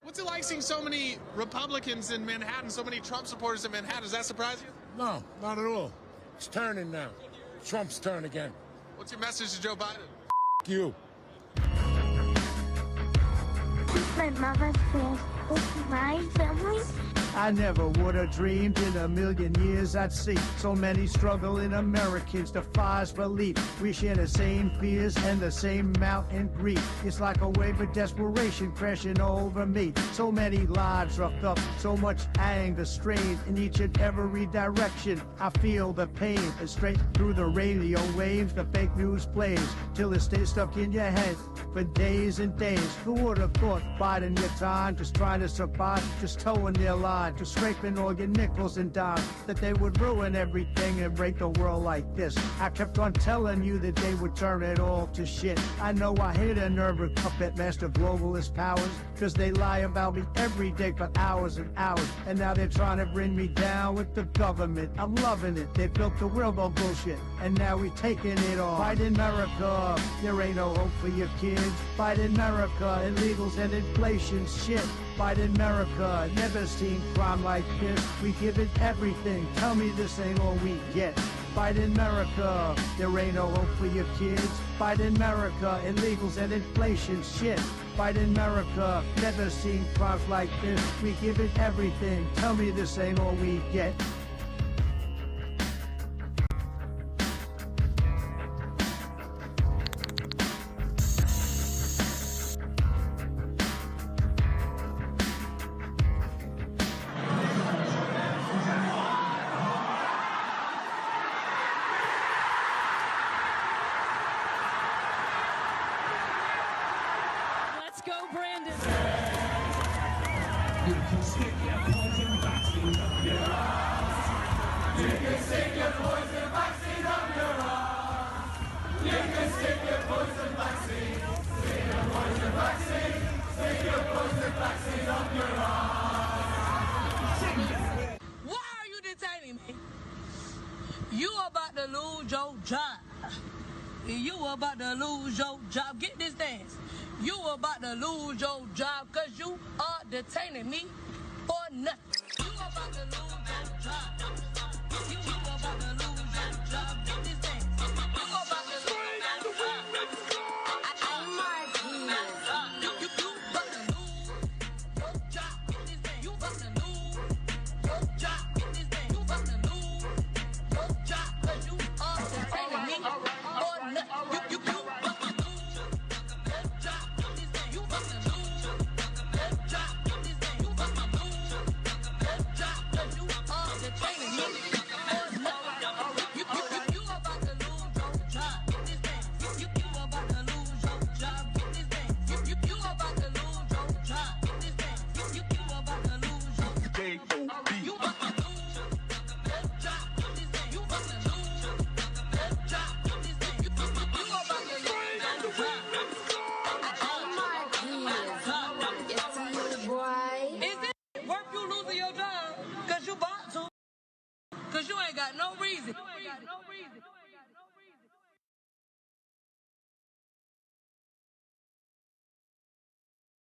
What's it like seeing so many Republicans in Manhattan, so many Trump supporters in Manhattan? Does that surprise you? No, not at all. It's turning now. Trump's turn again. What's your message to Joe Biden? You. My mother says, it's my family. I never would have dreamed in a million years I'd see so many struggling Americans defies belief. We share the same fears and the same mountain grief. It's like a wave of desperation crashing over me. So many lives roughed up, so much anger, strain in each and every direction. I feel the pain, and straight through the radio waves, the fake news plays till it stays stuck in your head for days and days. Who would have thought biding your time, just trying to survive, just towing their line, just scraping all your nickels and dimes, that they would ruin everything and break the world like this. I kept on telling you that they would turn it all to shit. I know I hit a nerve with puppet master globalist powers, cause they lie about me every day for hours and hours, and now they're trying to bring me down with the government. I'm loving it. They built the world on bullshit, and now we taking it on. Fight America, there ain't no hope for your kids. Fight America, illegals and inflation shit. Fight America, never seen crime like this. We give it everything. Tell me this ain't all we get. Fight America, there ain't no hope for your kids. Fight America, illegals and inflation shit. Fight America, never seen crimes like this. We give it everything. Tell me this ain't all we get. Let's go, Brandon. You can stick your poison vaccine up your arm. You can stick your poison vaccine up your arm. You can stick your poison vaccine. Stick your poison vaccine. Stick your poison vaccine up your arm. Why are you detaining me? You about to lose your job. You about to lose your job. Get this dance. You about to lose your job because you are detaining me for nothing. You about to lose your job. You about to lose your job. Get this